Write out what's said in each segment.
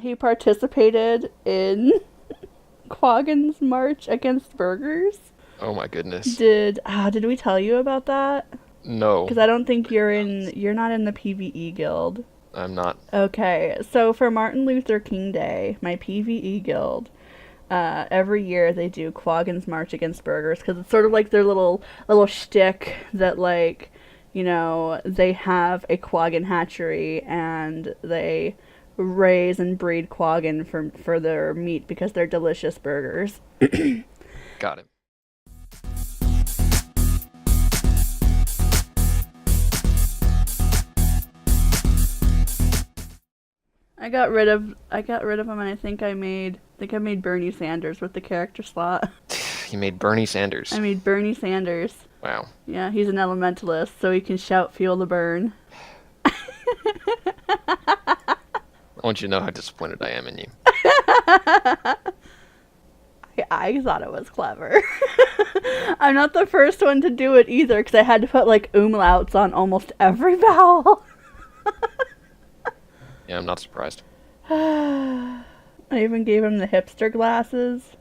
He participated in Quaggan's march against burgers. Oh my goodness. Did we tell you about that? No, Because I don't think you're not in the PvE guild. I'm not. Okay, so for Martin Luther King Day, my PvE guild, every year they do Quaggan's March Against Burgers because it's sort of like their little shtick that like, they have a Quaggan hatchery and they raise and breed Quaggan for their meat because they're delicious burgers. Got it. I got rid of him, and I think I made Bernie Sanders with the character slot. You made Bernie Sanders. I made Bernie Sanders. Wow. Yeah, he's an elementalist, so he can shout "Feel the burn." I want you to know how disappointed I am in you. I thought it was clever. I'm not the first one to do it either, because I had to put like umlauts on almost every vowel. Yeah, I'm not surprised. I even gave him the hipster glasses.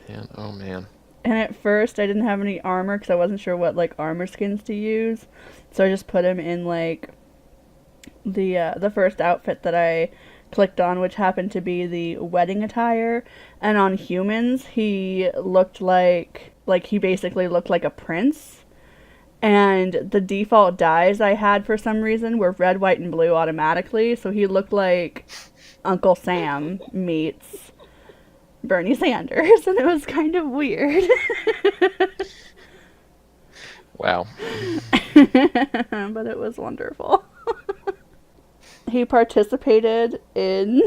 Man, oh man. And at first, I didn't have any armor because I wasn't sure what like armor skins to use, so I just put him in like the first outfit that I clicked on, which happened to be the wedding attire. And on humans, he looked like he basically looked like a prince. And the default dyes I had for some reason were red, white, and blue automatically, so he looked like Uncle Sam meets Bernie Sanders, and it was kind of weird. Wow. But it was wonderful. He participated in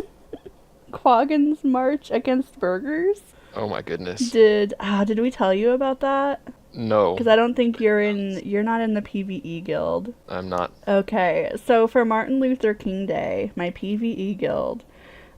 Quaggan's march against burgers. Oh my goodness. Did we tell you about that? No, Because I don't think you're not in the PvE guild. I'm not. Okay, so for Martin Luther King Day, my PvE guild,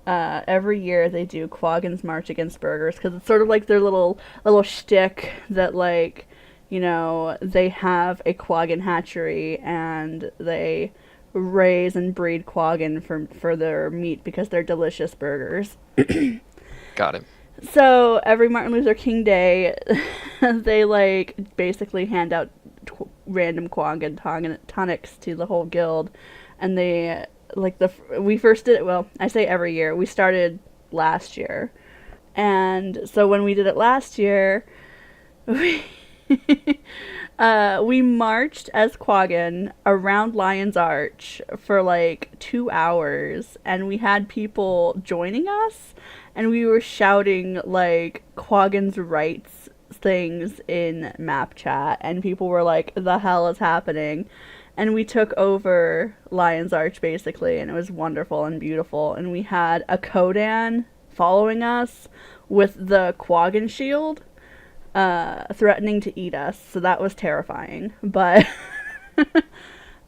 every year they do Quaggan's March Against Burgers because it's sort of like their little shtick that like, they have a Quaggan hatchery and they raise and breed Quaggan for their meat because they're delicious burgers. Got it. So every Martin Luther King Day, they like basically hand out random Quaggan tonics to the whole guild, and they like we first did it. Well, I say every year. We started last year, and so when we did it last year, we we marched as Quaggan around Lion's Arch for like 2 hours, and we had people joining us. And we were shouting, like, Quaggan's rights things in map chat. And people were like, the hell is happening? And we took over Lion's Arch, basically. And it was wonderful and beautiful. And we had a Kodan following us with the Quaggan shield, threatening to eat us. So that was terrifying. But,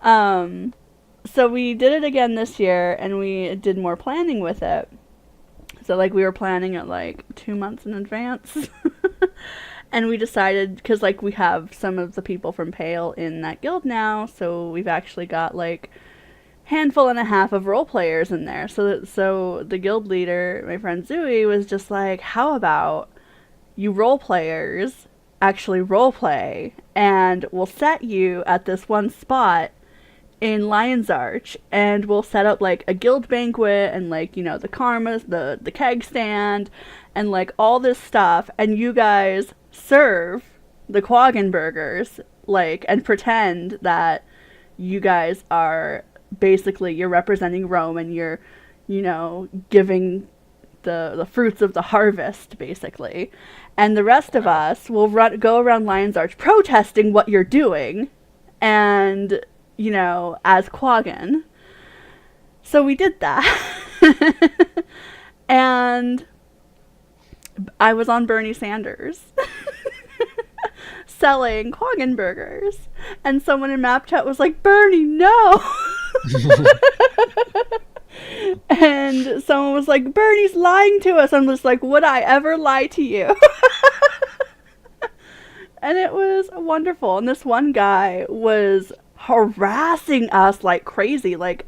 so we did it again this year. And we did more planning with it. So, like, we were planning it, like, 2 months in advance. And we decided, because, like, we have some of the people from Pale in that guild now, so we've actually got, like, handful and a half of role players in there. So the guild leader, my friend Zooey, was just like, how about you role players actually role play, and we'll set you at this one spot in Lion's Arch, and we'll set up like a guild banquet and like, the karmas, the keg stand, and like all this stuff, and you guys serve the Quaggan burgers, like, and pretend that you guys are basically, you're representing Rome and you're, giving the fruits of the harvest, basically. And the rest of us will go around Lion's Arch protesting what you're doing, and as Quaggan. So we did that. And I was on Bernie Sanders selling Quaggan burgers. And someone in map chat was like, Bernie, no! And someone was like, Bernie's lying to us. I'm just like, would I ever lie to you? And it was wonderful. And this one guy was harassing us like crazy. Like,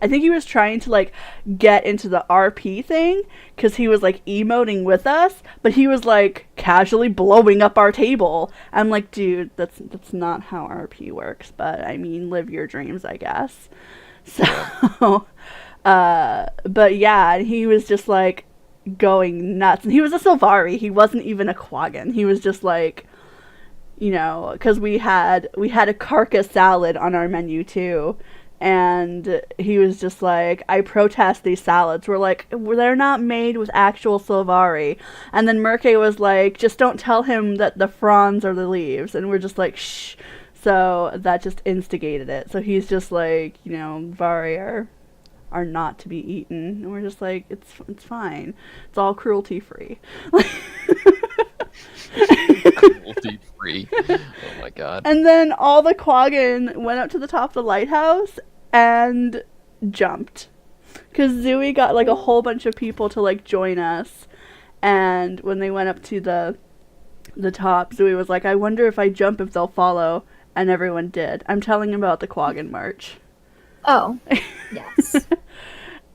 I think he was trying to like get into the RP thing because he was like emoting with us, but he was like casually blowing up our table. I'm like, dude, that's not how RP works. But I mean, live your dreams, I guess. So, but yeah, he was just like going nuts, and he was a Sylvari. He wasn't even a Quaggan. He was just like, you know, because we had a carcass salad on our menu too, and he was just like, I protest these salads. We're like, they're not made with actual Sylvari. And then Murke was like, just don't tell him that the fronds are the leaves. And we're just like, shh. So that just instigated it. So he's just like, you know, Vari are not to be eaten. And we're just like, it's fine. It's all cruelty free. Cruelty free. Oh my god. And then all the Quaggan went up to the top of the lighthouse and jumped. Because Zooey got like a whole bunch of people to like join us. And when they went up to the top, Zooey was like, I wonder if I jump if they'll follow. And everyone did. I'm telling about the Quaggan March. Oh, yes.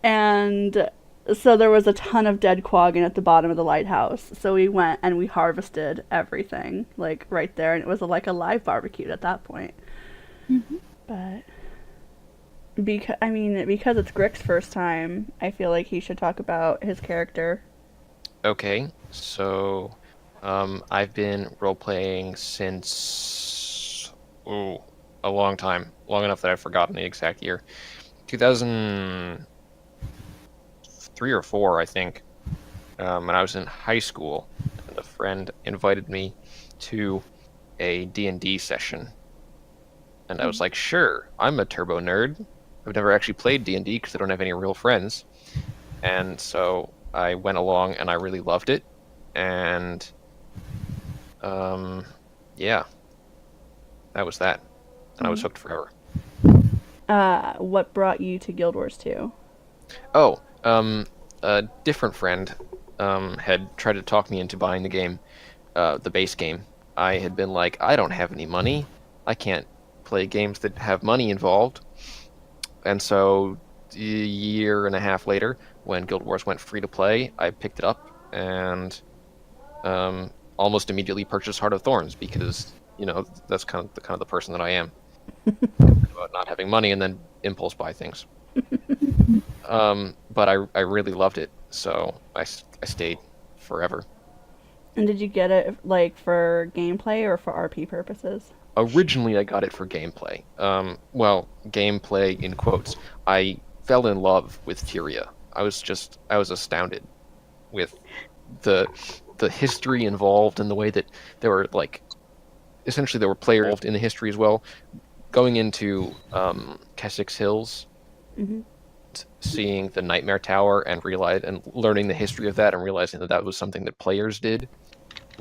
And so there was a ton of dead Quaggan at the bottom of the lighthouse. So we went and we harvested everything, like right there. And it was like a live barbecue at that point. Mm-hmm. But because it's Gric's first time, I feel like he should talk about his character. Okay, so I've been role-playing since a long time. Long enough that I've forgotten the exact year. 2003 or 4, I think. And I was in high school, and a friend invited me to a D&D session. And I was like, sure, I'm a turbo nerd. I've never actually played D&D because I don't have any real friends. And so I went along, and I really loved it. And, yeah. That was that. And I was hooked forever. What brought you to Guild Wars 2? Oh, a different friend had tried to talk me into buying the game, the base game. I had been like, I don't have any money. I can't play games that have money involved. And so a year and a half later, when Guild Wars went free to play, I picked it up and almost immediately purchased Heart of Thorns because, you know, that's kind of the person that I am. About not having money and then impulse buy things. But I really loved it, so I stayed forever. And did you get it like for gameplay or for RP purposes? Originally, I got it for gameplay. Well, gameplay in quotes. I fell in love with Tyria. I was astounded with the history involved and the way that there were like, essentially there were players involved in the history as well. Going into Keswick's Hills, Mm-hmm. seeing the Nightmare Tower and learning the history of that and realizing that was something that players did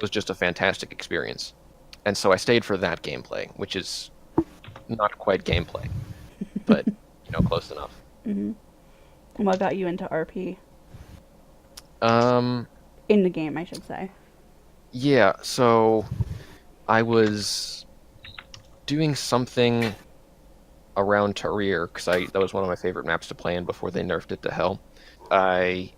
was just a fantastic experience. And so I stayed for that gameplay, which is not quite gameplay, but close enough. Mm-hmm. And what got you into RP? In the game, I should say. Yeah, so I was doing something around Tarir, because that was one of my favorite maps to play in before they nerfed it to hell. I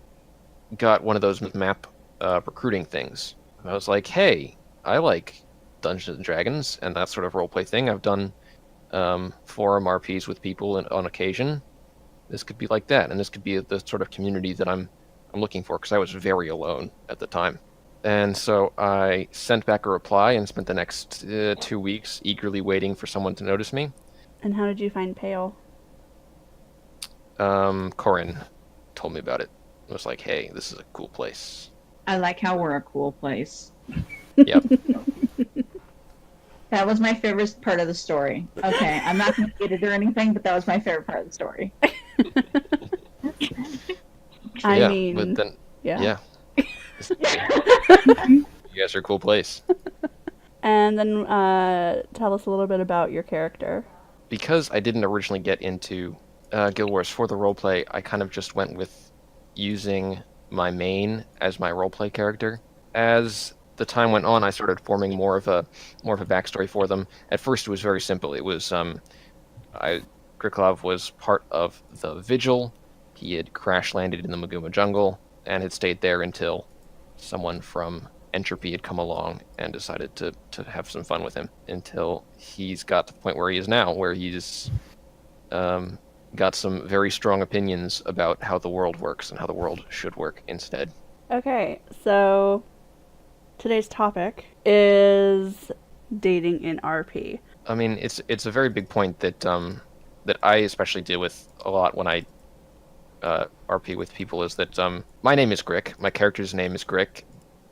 got one of those map recruiting things. I was like, hey, I like Dungeons & Dragons and that sort of roleplay thing. I've done forum RPs with people on occasion. This could be like that, and this could be the sort of community that I'm looking for, because I was very alone at the time. And so I sent back a reply and spent the next 2 weeks eagerly waiting for someone to notice me. And how did you find Pale? Corin told me about it. It was like, hey, this is a cool place. I like how we're a cool place. Yep. That was my favorite part of the story. Okay, I'm not going to get it or anything, but that was my favorite part of the story. I mean, but then, yeah. You guys are a cool place. And then tell us a little bit about your character. Because I didn't originally get into Guild Wars for the roleplay, I kind of just went with using my main as my roleplay character. As the time went on, I started forming more of a backstory for them. At first, it was very simple. It was Griclav was part of the Vigil. He had crash landed in the Maguma jungle and had stayed there until someone from Entropy had come along and decided to have some fun with him, until he's got to the point where he is now, where he's got some very strong opinions about how the world works and how the world should work instead. Okay, so today's topic is dating in RP. I mean, it's a very big point that that I especially deal with a lot when I RP with people, is that my name is Grick, my character's name is Grick.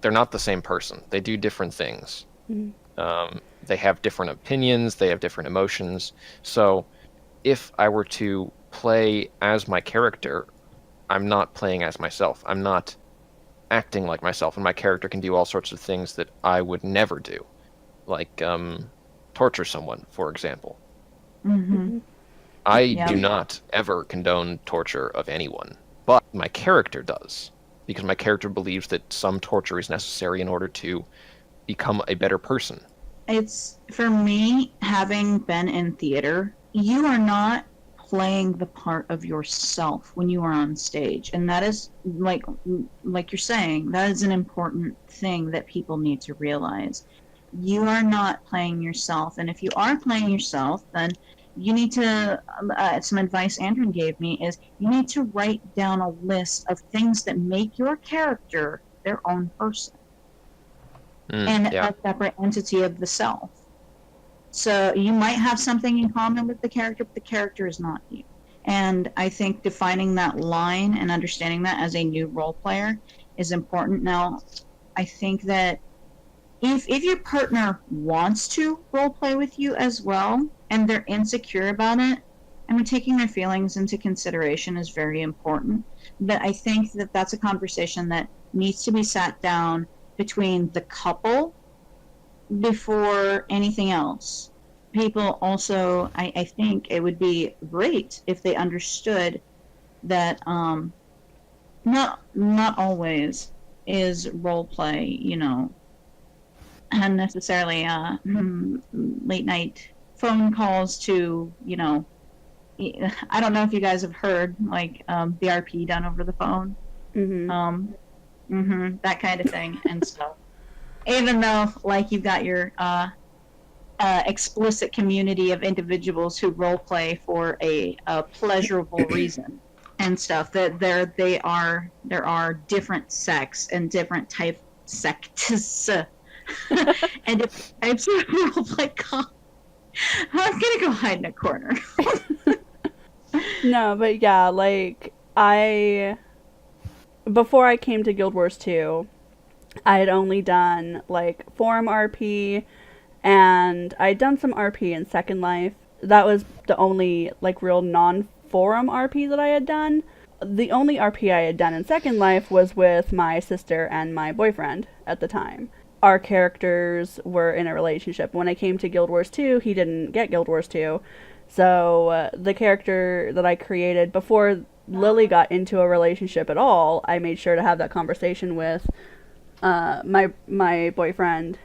They're not the same person. They do different things. Mm-hmm. They have different opinions. They have different emotions. So if I were to play as my character, I'm not playing as myself. I'm not acting like myself, and my character can do all sorts of things that I would never do, like torture someone, for example. Mm-hmm. I do not ever condone torture of anyone, but my character does, because my character believes that some torture is necessary in order to become a better person. It's, for me, having been in theater, you are not playing the part of yourself when you are on stage, and that is, like you're saying, that is an important thing that people need to realize. You are not playing yourself, and if you are playing yourself, then you need to, some advice Andrew gave me is, you need to write down a list of things that make your character their own person. And a separate entity of the self. So you might have something in common with the character, but the character is not you. And I think defining that line and understanding that as a new role player is important. Now, I think that if your partner wants to role play with you as well, and they're insecure about it, I mean, taking their feelings into consideration is very important. But I think that that's a conversation that needs to be sat down between the couple before anything else. People also, I think it would be great if they understood that not always is role play, you know, unnecessarily late night phone calls to, you know, I don't know if you guys have heard, like, the RP done over the phone. That kind of thing. And so, even though, like, you've got your explicit community of individuals who role play for a pleasurable reason and stuff, that there are different sects and different sects and different types of role play. I'm gonna go hide in a corner. No, but yeah, like, before I came to Guild Wars 2, I had only done, like, forum RP, and I'd done some RP in Second Life. That was the only, like, real non-forum RP that I had done. The only RP I had done in Second Life was with my sister and my boyfriend at the time. Our characters were in a relationship. When I came to Guild Wars 2, he didn't get Guild Wars 2. So the character that I created before Lily got into a relationship at all, I made sure to have that conversation with my boyfriend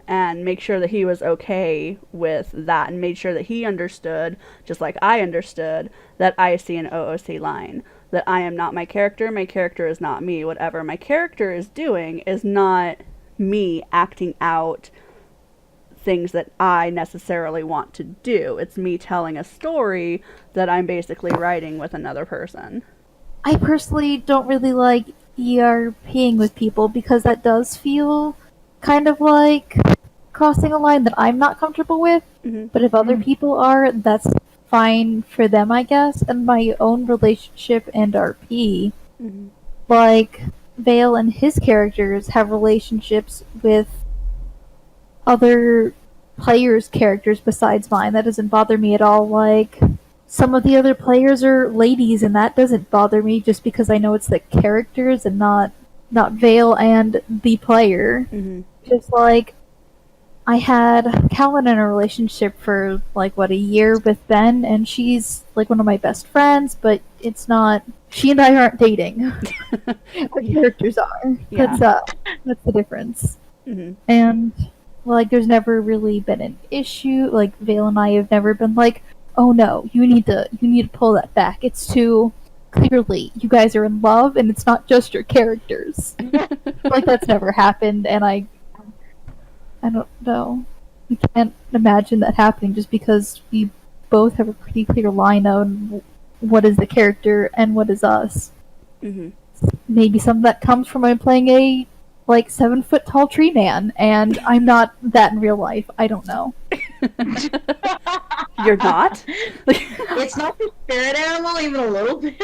and make sure that he was okay with that, and made sure that he understood, just like I understood, that I see an OOC line. That I am not my character is not me. Whatever my character is doing is not me acting out things that I necessarily want to do. It's me telling a story that I'm basically writing with another person. I personally don't really like ERPing with people because that does feel kind of like crossing a line that I'm not comfortable with. Mm-hmm. But if other people are, that's fine for them, I guess. And my own relationship and RP, like, Vale and his characters have relationships with other players' characters besides mine. That doesn't bother me at all. Like, some of the other players are ladies, and that doesn't bother me just because I know it's the characters and not Vale and the player. Just like, I had Callan in a relationship for, like, a year with Ben, and she's, like, one of my best friends, but it's not... She and I aren't dating. Our characters are. Yeah. That's the difference. And, like, there's never really been an issue. Like, Vale and I have never been like, oh no, you need to pull that back. It's too clearly you guys are in love, and it's not just your characters. Like that's never happened, and I don't know. We can't imagine that happening just because we both have a pretty clear line on what is the character and what is us. Mm-hmm. Maybe some of that comes from my playing a 7-foot tall tree man, and I'm not that in real life. I don't know. You're not? It's not the spirit animal even a little bit.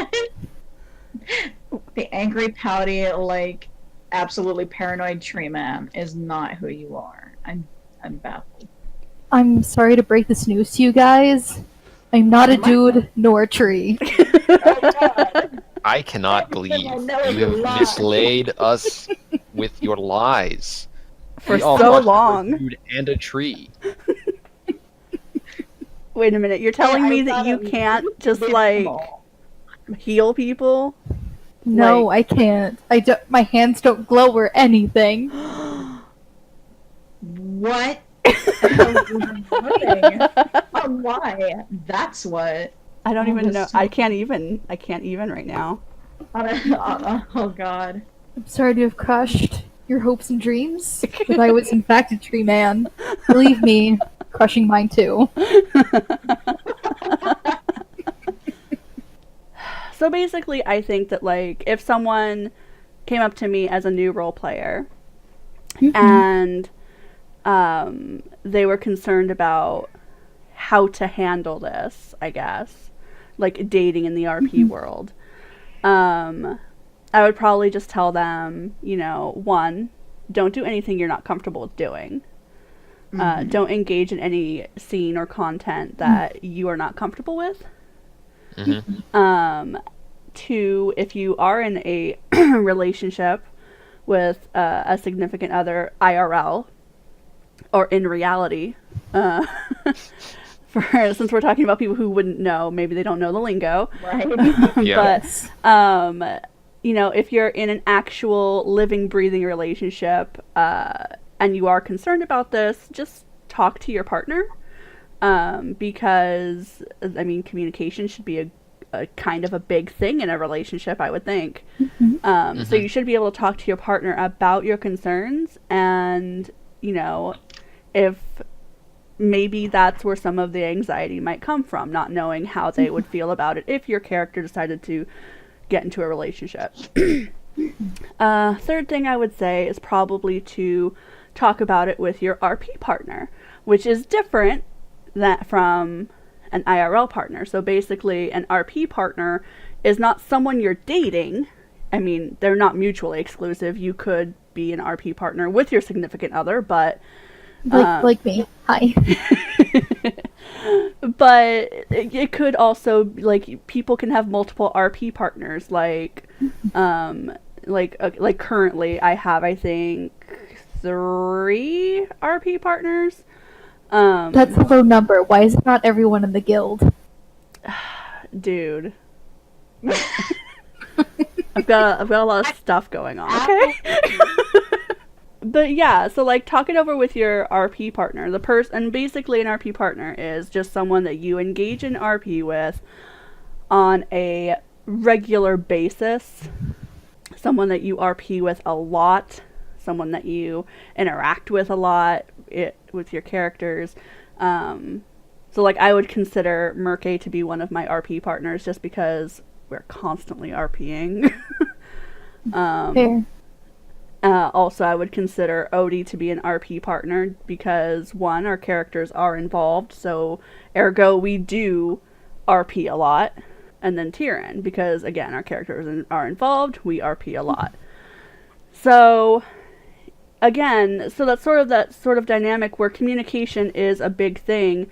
The angry, pouty, absolutely paranoid tree man is not who you are. I'm baffled. I'm sorry to break this news to you guys. I'm not a dude nor a tree. Oh, God. I cannot believe I know you it's a have lie. mislaid us with your lies. For We all so thought you were long. a dude and a tree. Wait a minute, you're telling me that you can't just, heal people? No, I can't. My hands don't glow or anything. What? Why? That's what. I don't even know. that's- I can't even right now. Oh, God. I'm sorry to have crushed your hopes and dreams, but I was in fact a tree man. Believe me, crushing mine too. So basically, I think that, if someone came up to me as a new role player and they were concerned about how to handle this, I guess, dating in the RP world, I would probably just tell them, one, don't do anything you're not comfortable with doing. Don't engage in any scene or content that you are not comfortable with. Mm-hmm. Two, if you are in a relationship with a significant other IRL or in reality, since we're talking about people who wouldn't know, maybe they don't know the lingo. Right. Yeah. But if you're in an actual living, breathing relationship and you are concerned about this, just talk to your partner. Because communication should be a kind of a big thing in a relationship, I would think. So you should be able to talk to your partner about your concerns, and if maybe that's where some of the anxiety might come from, not knowing how they would feel about it if your character decided to get into a relationship. Third thing I would say is probably to talk about it with your RP partner, which is different from an IRL partner. So basically, an RP partner is not someone you're dating. They're not mutually exclusive. You could be an RP partner with your significant other, but like me. Hi. but it could also, people can have multiple RP partners. Currently, I have, I think, 3 RP partners. That's a low number. Why is it not everyone in the guild? Dude. I've got a lot of stuff going on, okay? But yeah, so talk it over with your RP partner. And basically an RP partner is just someone that you engage in RP with on a regular basis. Someone that you RP with a lot. Someone that you interact with a lot with your characters. So I would consider Murke to be one of my RP partners just because we're constantly RPing. Fair. Also, I would consider Odie to be an RP partner because, one, our characters are involved, so ergo we do RP a lot. And then Tyrion, because, again, our characters are involved, we RP a lot. So, again, so that's that sort of dynamic where communication is a big thing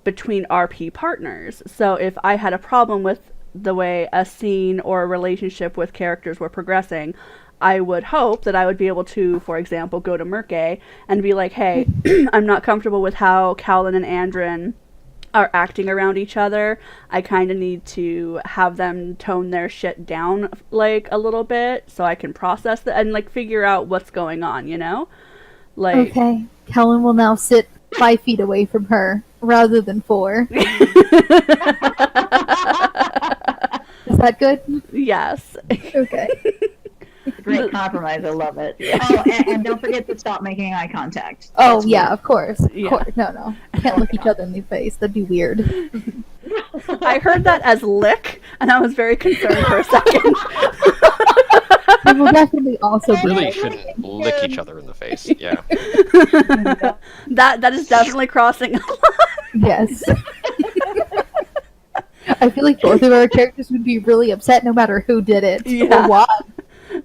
between RP partners. So if I had a problem with the way a scene or a relationship with characters were progressing, I would hope that I would be able to, for example, go to Murke and be like, hey, I'm not comfortable with how Cowlin and Andrin are acting around each other. I kind of need to have them tone their shit down a little bit so I can process that and figure out what's going on, Okay. Cowlin will now sit 5 feet away from her, rather than 4. Is that good? Yes. Okay. Great compromise. I love it. Oh, and don't forget to stop making eye contact. Oh, That's yeah, weird. of course. Of Yeah. course. No. Can't look each other in the face. That'd be weird. I heard that as lick, and I was very concerned for a second. It will definitely also be Really like, shouldn't lick each other in the face. Yeah. That is definitely crossing a line. yes. I feel like both of our characters would be really upset no matter who did it Yeah. or why.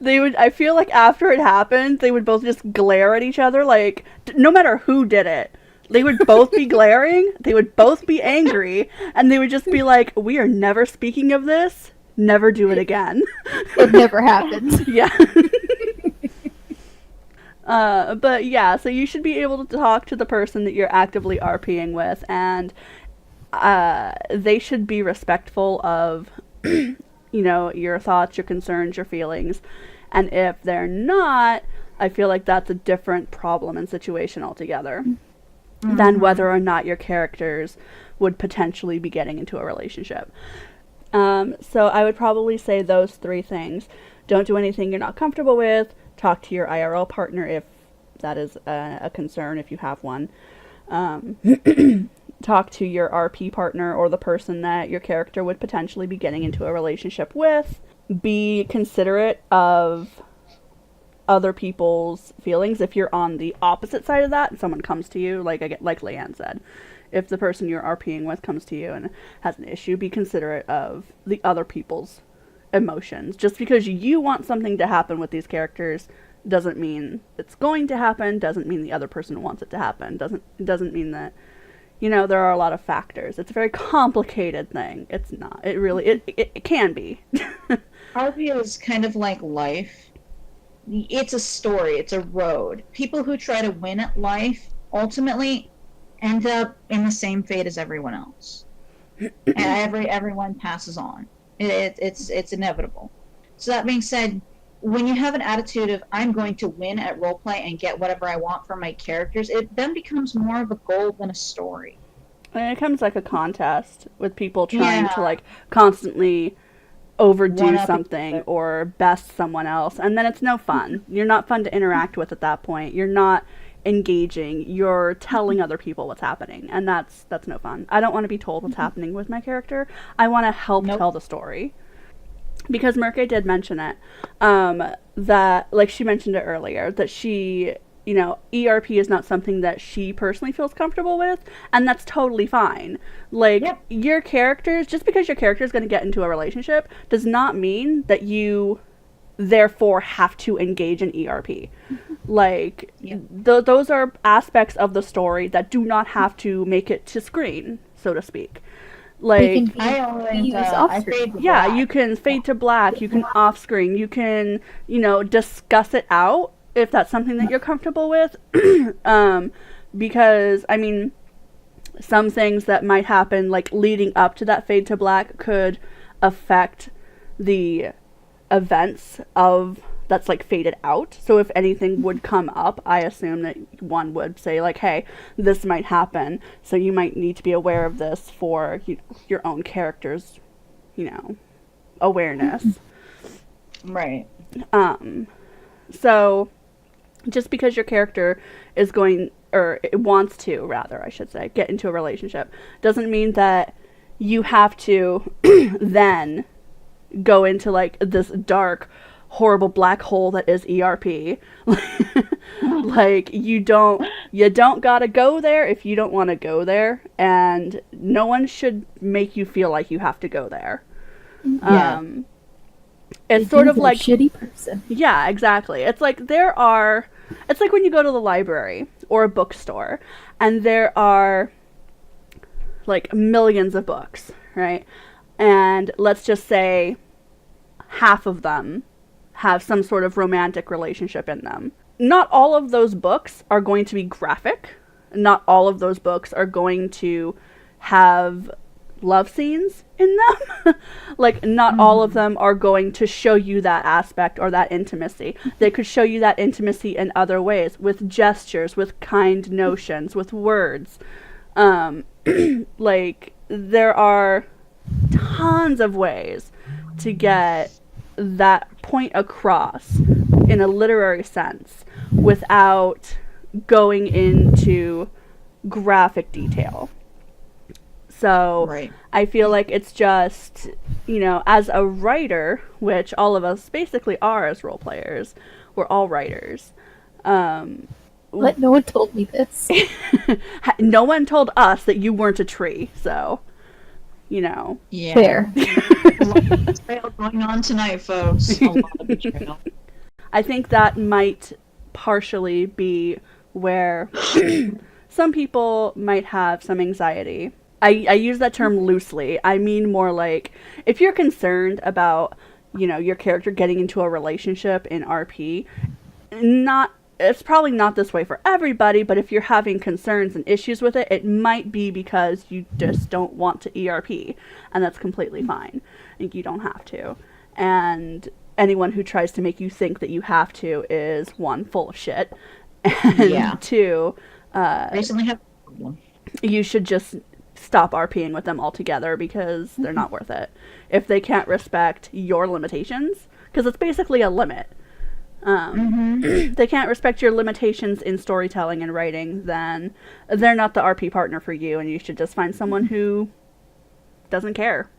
I feel like after it happened, they would both just glare at each other, like, no matter who did it. They would both be glaring, they would both be angry, and they would just be like, we are never speaking of this, never do it again. It never happened. Yeah. But yeah, so you should be able to talk to the person that you're actively RPing with, and they should be respectful of, your thoughts, your concerns, your feelings. And if they're not, I feel like that's a different problem and situation altogether than whether or not your characters would potentially be getting into a relationship. So I would probably say those 3 things. Don't do anything you're not comfortable with. Talk to your IRL partner if that is a concern, if you have one. Talk to your RP partner or the person that your character would potentially be getting into a relationship with. Be considerate of other people's feelings. If you're on the opposite side of that and someone comes to you, like Leanne said, if the person you're RPing with comes to you and has an issue, be considerate of the other people's emotions. Just because you want something to happen with these characters doesn't mean it's going to happen, doesn't mean the other person wants it to happen, doesn't mean that, there are a lot of factors. It's a very complicated thing. It's not. It really, it can be. RP is kind of like life. It's a story. It's a road. People who try to win at life ultimately end up in the same fate as everyone else. And everyone passes on. It's inevitable. So that being said, when you have an attitude of I'm going to win at roleplay and get whatever I want from my characters, it then becomes more of a goal than a story. And it becomes like a contest with people trying to like constantly overdo something or best someone else, and then it's no fun. You're not fun to interact with at that point. You're not engaging. You're telling other people what's happening, and that's no fun. I don't want to be told what's happening with my character. I want to help tell the story. Because Murke did mention it, that, like she mentioned it earlier, that she, ERP is not something that she personally feels comfortable with, and that's totally fine. Like, your characters, just because your character is going to get into a relationship, does not mean that you, therefore, have to engage in ERP. Like, those are aspects of the story that do not have to make it to screen, so to speak. Like, you can fade to black, you can off screen, you can, discuss it out if that's something that you're comfortable with. Because, I mean, some things that might happen, like, leading up to that fade to black could affect the events of that's like faded out. So if anything would come up, I assume that one would say like, hey, this might happen, so you might need to be aware of this for your own character's awareness. Right. So just because your character is going, or wants to rather, I should say, get into a relationship, doesn't mean that you have to then go into like this dark, horrible black hole that is ERP. Like, you don't gotta go there if you don't want to go there, and no one should make you feel like you have to go there. It's sort of like a shitty person. Yeah, exactly. It's like it's like when you go to the library or a bookstore and there are like millions of books, right? And let's just say half of them have some sort of romantic relationship in them. Not all of those books are going to be graphic. Not all of those books are going to have love scenes in them. Like, not all of them are going to show you that aspect or that intimacy. They could show you that intimacy in other ways, with gestures, with kind notions, with words. Like, there are tons of ways to get that point across in a literary sense without going into graphic detail. So Right. I feel like it's just, as a writer, which all of us basically are as role players, we're all writers. But no one told me this. No one told us that you weren't a tree, so, Yeah. Fair. A lot of betrayal going on tonight, folks. A lot of betrayal. I think that might partially be where some people might have some anxiety. I use that term loosely. I mean more like, if you're concerned about, your character getting into a relationship in RP, it's probably not this way for everybody, but if you're having concerns and issues with it, it might be because you just don't want to ERP, and that's completely fine. Like, you don't have to. And anyone who tries to make you think that you have to is, one, full of shit, and two, Recently have a problem. you should just stop RPing with them altogether because they're not worth it. If they can't respect your limitations, because it's basically a limit. They can't respect your limitations in storytelling and writing, then they're not the RP partner for you, and you should just find someone who doesn't care.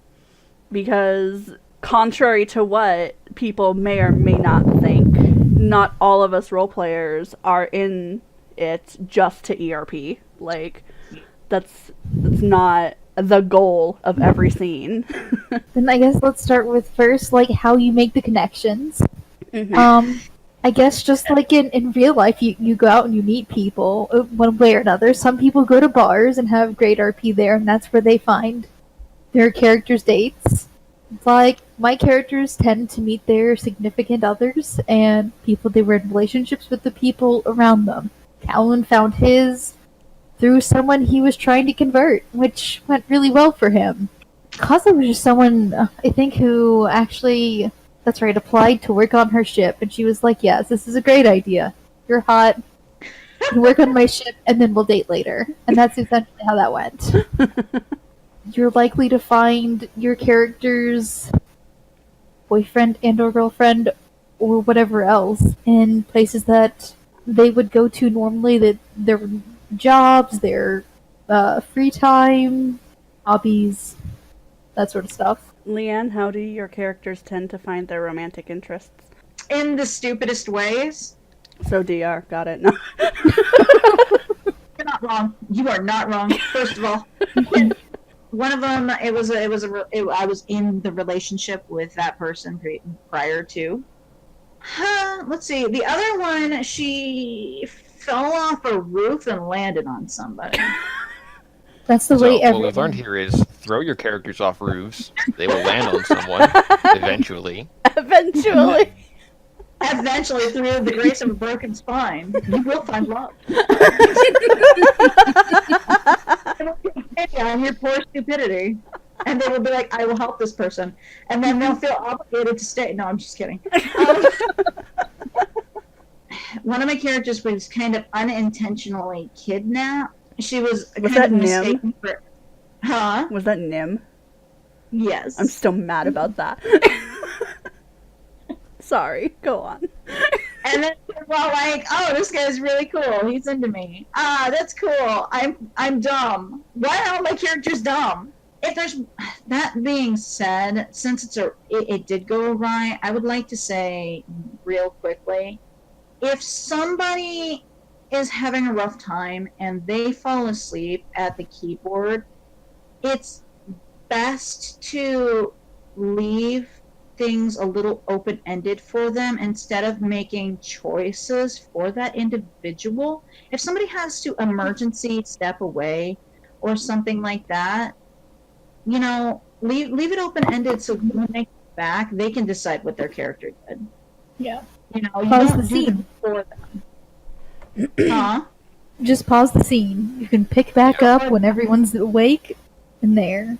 Because contrary to what people may or may not think, not all of us role players are in it just to ERP. Like, that's not the goal of every scene. Then I guess let's start with first, like, how you make the connections. I guess just like in real life, you go out and you meet people one way or another. Some people go to bars and have great RP there, and that's where they find their characters' dates. It's like, my characters tend to meet their significant others and people they were in relationships with, the people around them. Callan found his through someone he was trying to convert, which went really well for him. Kaza was just someone, I think, who actually, that's right, applied to work on her ship, and she was like, yes, this is a great idea. You're hot, you can work on my ship, and then we'll date later. And that's essentially how that went. You're likely to find your character's boyfriend and or girlfriend or whatever else in places that they would go to normally, that their jobs, their free time, hobbies, that sort of stuff. Leanne, how do your characters tend to find their romantic interests? In the stupidest ways. So DR, got it. No. You're not wrong. You are not wrong. First of all, one of them, I was in the relationship with that person prior to. Let's see. The other one, she fell off a roof and landed on somebody. That's the way what we've learned here is throw your characters off roofs. They will land on someone eventually. Eventually. Eventually, through the grace of a broken spine, you will find love. On your poor stupidity, and they will be like, "I will help this person," and then they'll feel obligated to stay. No, I'm just kidding. One of my characters was kind of unintentionally kidnapped. She was kind that of mistaken Nim? for. Huh? Was that Nim? Yes. I'm still mad about that. Sorry, go on. And then people are like, "Oh, this guy's really cool. He's into me. Ah, that's cool. I'm dumb. Why are all my characters dumb?" If there's that being said, since it did go awry, I would like to say real quickly, if somebody is having a rough time and they fall asleep at the keyboard, it's best to leave things a little open-ended for them instead of making choices for that individual. If somebody has to emergency step away or something like that, leave it open-ended so when they come back, they can decide what their character did. Yeah. You Pause don't the do scene. it for them. Huh? Just pause the scene. You can pick back up when everyone's awake and there.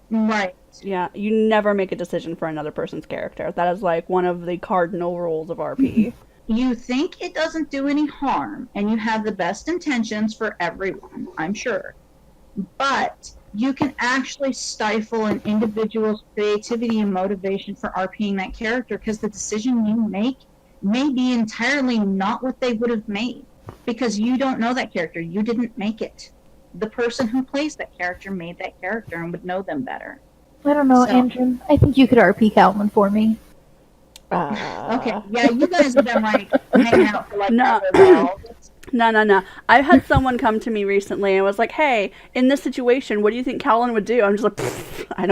Right. Yeah, you never make a decision for another person's character. That is like one of the cardinal rules of RP. you think it doesn't do any harm, and you have the best intentions for everyone, I'm sure. But you can actually stifle an individual's creativity and motivation for RPing that character, because the decision you make may be entirely not what they would have made, because you don't know that character. You didn't make it. The person who plays that character made that character and would know them better. I don't know, So- Andrew. I think you could RP Calvin for me. Okay, yeah, you guys have been like hanging out for like No. ever. No. I've had someone come to me recently and was like, "Hey, in this situation, what do you think Callan would do?" I'm just like, I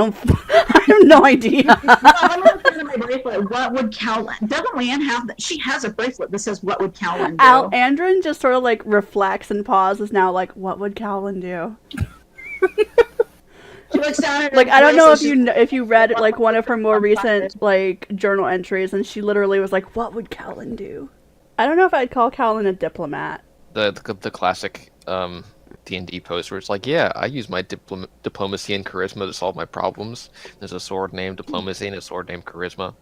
have no idea. I'm looking at my bracelet. What would Callan? Doesn't Leanne have that? She has a bracelet that says, "What would Callan do?" Andrin just sort of like reflects and pauses now, like, what would Callan do? She looks down at her Like, I don't know bracelet, if you read like one of her more recent like journal entries, and she literally was like, "What would Callan do?" I don't know if I'd call Callan a diplomat. The classic D&D post where it's like, yeah, I use my diplomacy and charisma to solve my problems. There's a sword named diplomacy and a sword named charisma.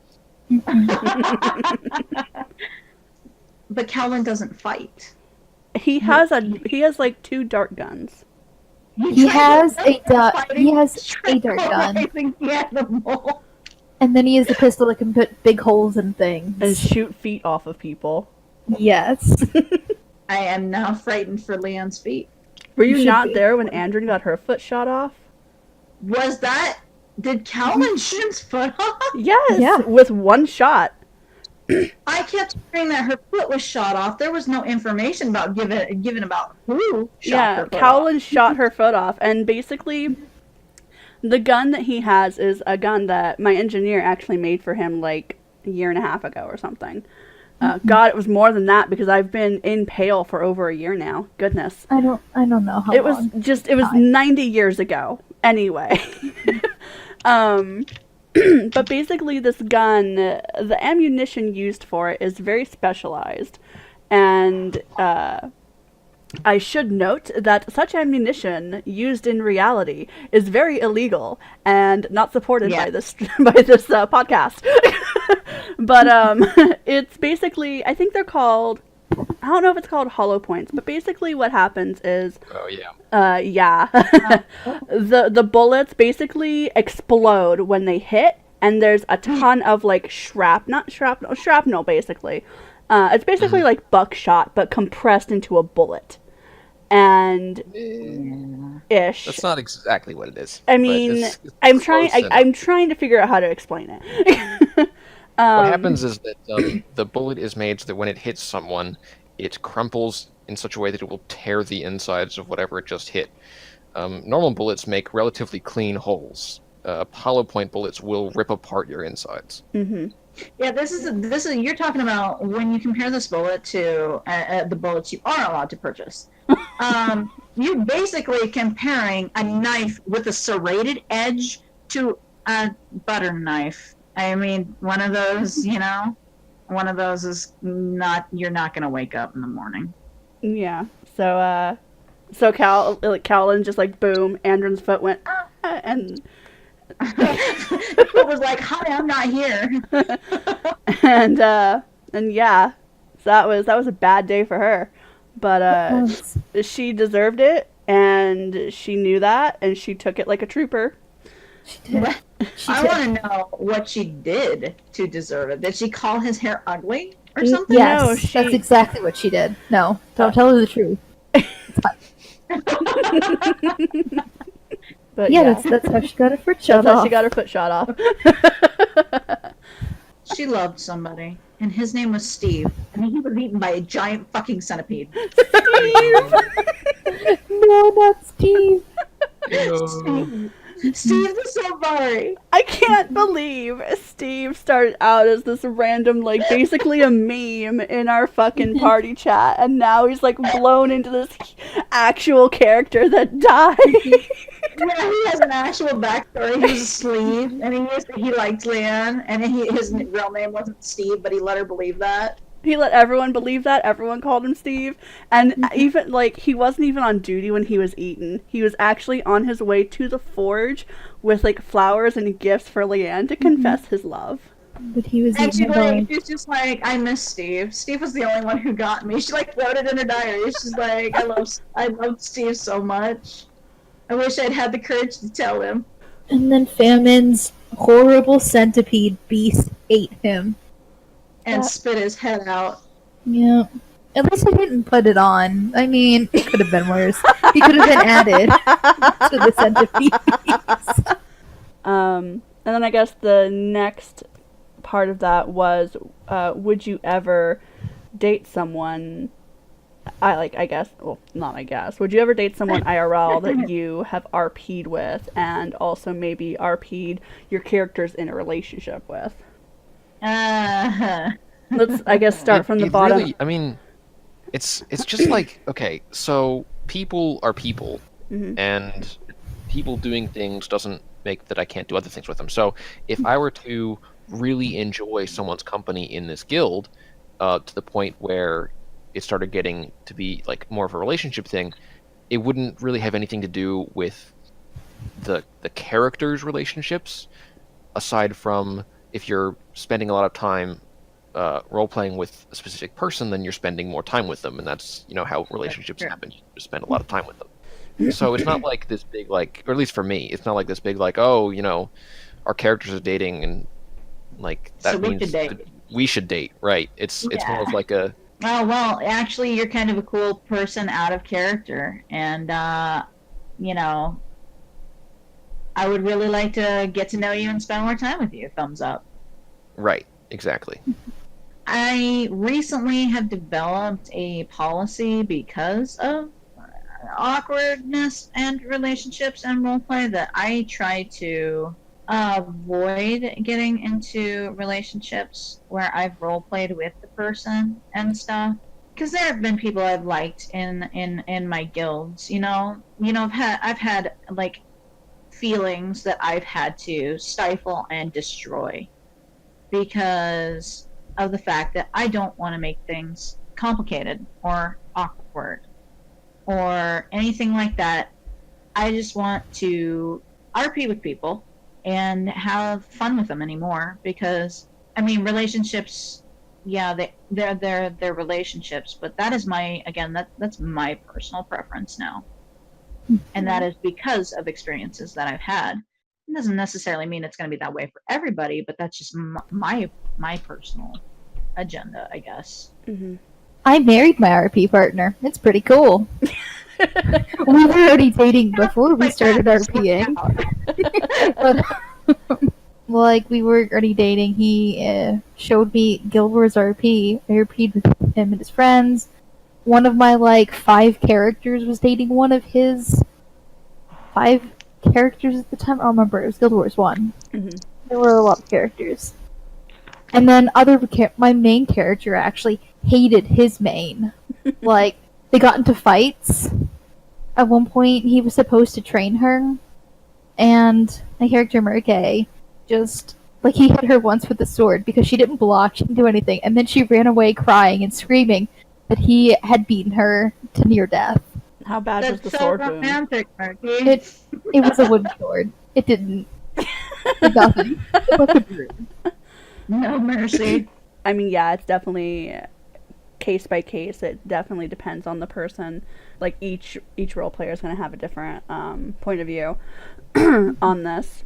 But Callan doesn't fight. He has like 2 dart guns. He has a dart gun, I think the animal. and then he has a pistol that can put big holes in things. And shoot feet off of people. Yes. I am now frightened for Leon's feet. Were you should not be. there when Andrin got her foot shot off? Was that? Did Callan shoot his foot off? Yes, Yeah. with 1 shot. I kept hearing that her foot was shot off. There was no information about given about who shot her foot off. Callan shot her foot off, and basically, the gun that he has is a gun that my engineer actually made for him like a year and a half ago or something. God, it was more than that because I've been in Pale for over a year now. Goodness. I don't know how It was long. just, it was 90 years ago. Anyway. But basically this gun, the ammunition used for it is very specialized. And I should note that such ammunition used in reality is very illegal and not supported by this podcast. But it's basically, I think they're called, I don't know if it's called hollow points, but basically what happens is Oh yeah. the bullets basically explode when they hit, and there's a ton of like shrapnel basically. It's basically like buckshot, but compressed into a bullet. And ish. That's not exactly what it is. I but mean, it's I'm close enough. trying to figure out how to explain it. What happens is that the bullet is made so that when it hits someone, it crumples in such a way that it will tear the insides of whatever it just hit. Normal bullets make relatively clean holes. Hollow point bullets will rip apart your insides. Mm-hmm. Yeah, this is you're talking about when you compare this bullet to the bullets you are allowed to purchase. You're basically comparing a knife with a serrated edge to a butter knife. I mean, one of those, one of those is not. You're not gonna wake up in the morning. Yeah. So Callan just like boom, Andrin's foot went and It was like, "Hi, I'm not here." and yeah, so that was a bad day for her, but she deserved it, and she knew that, and she took it like a trooper. She did. I want to know what she did to deserve it. Did she call his hair ugly or something? Yes, No, she- that's exactly what she did. No, don't tell her the truth. But Yeah, that's how she got her foot shot that's how off. she got her foot shot off. She loved somebody, and his name was Steve, and he was eaten by a giant fucking centipede. No, not Steve. Steve is so sorry. I can't believe Steve started out as this random, like, basically a meme in our fucking party chat, and now he's, like, blown into this actual character that died. Yeah, he has an actual backstory. He was a sleeve, and he liked Leanne, and his real name wasn't Steve, but he let her believe that. He let everyone believe that. Everyone called him Steve. And even, like, he wasn't even on duty when he was eaten. He was actually on his way to the forge with, like, flowers and gifts for Leanne to confess his love. But he was And eating my lunch. she's just like, I miss Steve. Steve was the only one who got me. She like wrote it in her diary. She's like, I love Steve so much. I wish I'd had the courage to tell him. And then Famine's horrible centipede beast ate him. And spit his head out. Yeah. At least he didn't put it on. I mean, it could have been worse. He could have been added to the centipede beast. And then I guess the next part of that was, would you ever date someone? Would you ever date someone IRL that you have RP'd with, and also maybe RP'd your characters in a relationship with? Let's, I guess, start from the bottom. Really, I mean, it's just like, okay, so people are people, and people doing things doesn't make that I can't do other things with them. So if I were to really enjoy someone's company in this guild, to the point where it started getting to be like more of a relationship thing, it wouldn't really have anything to do with the characters' relationships, aside from if you're spending a lot of time role-playing with a specific person, then you're spending more time with them, and that's, how relationships happen. You just spend a lot of time with them. So it's not like this big, like, or at least for me, it's not like this big, like, oh, our characters are dating, and like that so means we should date, right? It's more of like a. Oh, well, actually, you're kind of a cool person out of character, and I would really like to get to know you and spend more time with you. Thumbs up. Right. Exactly. I recently have developed a policy because of awkwardness and relationships and roleplay that I try to avoid getting into relationships where I've roleplayed with the person and stuff. Because there have been people I've liked in my guilds. I've had like feelings that I've had to stifle and destroy because of the fact that I don't want to make things complicated or awkward or anything like that. I just want to RP with people and have fun with them anymore, because relationships, they're relationships, but that is that's my personal preference now. And that is because of experiences that I've had. It doesn't necessarily mean it's going to be that way for everybody, but that's just my personal agenda, I guess. I married my RP partner. It's pretty cool. We were already dating before we started RPing. But, we were already dating. He showed me Guild Wars RP. I RP'd with him and his friends. One of my 5 characters was dating one of his 5 characters at the time. I don't remember. It was Guild Wars 1. There were a lot of characters. And then my main character actually hated his main. They got into fights. At one point, he was supposed to train her, and my character Murke just he hit her once with a sword because she didn't block, she didn't do anything, and then she ran away crying and screaming that he had beaten her to near death. How bad That's was the sword wound? Romantic, Murke. It was a wooden sword. It didn't. Nothing. It was a bruise. No mercy. It's definitely case by case. It definitely depends on the person. Each role player is going to have a different point of view on this.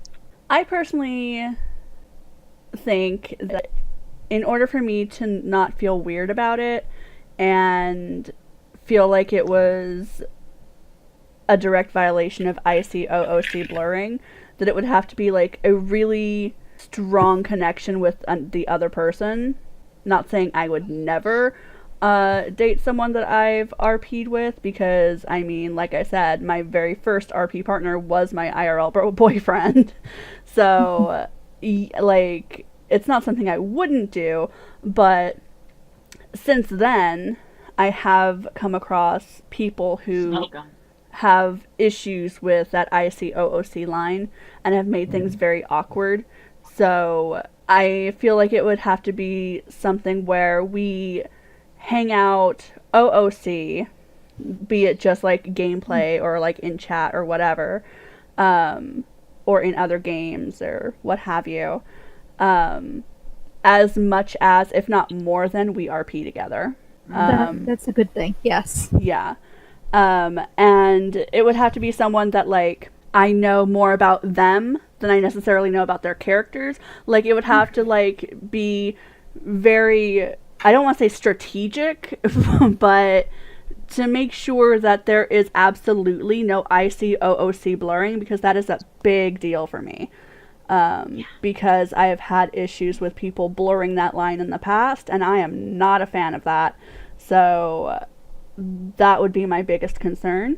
I personally think that in order for me to not feel weird about it and feel like it was a direct violation of IC-OOC blurring, that it would have to be a really strong connection with the other person. Not saying I would never date someone that I've RP'd with, because like I said, my very first RP partner was my IRL boyfriend. So it's not something I wouldn't do, but since then I have come across people who have issues with that IC-OOC line and have made things very awkward. So I feel like it would have to be something where we hang out OOC, be it just gameplay or in chat or whatever, or in other games or what have you, as much as, if not more than, we RP together. That's a good thing. Yes. Yeah. And it would have to be someone that, like, I know more about them than I necessarily know about their characters. Like, it would have to, like, be very, I don't want to say strategic, but to make sure that there is absolutely no IC-OOC blurring, because that is a big deal for me. Because I have had issues with people blurring that line in the past, and I am not a fan of that. So that would be my biggest concern.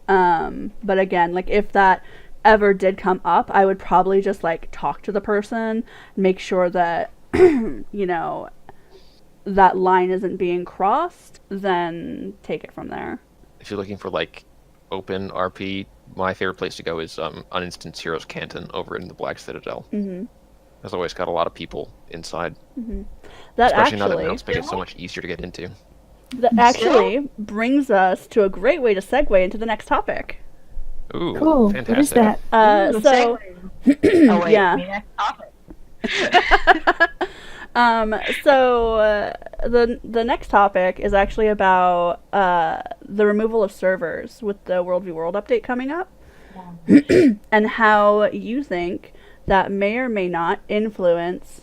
But again, like, if that ever did come up, I would probably just, like, talk to the person, make sure that, you know, that line isn't being crossed, then take it from there. If you're looking for, like, open RP, my favorite place to go is Uninstance Heroes Canton over in the Black Citadel. Mm-hmm. There's always got a lot of people inside. Mm-hmm. That especially now that actually, mounts make it so much easier to get into. that actually brings us to a great way to segue into the next topipic. Ooh, Cool. fantastic. What is that? Ooh, So, oh wait, yeah. I mean, next topic. The next topic is actually about the removal of servers with the World v World update coming up, and how you think that may or may not influence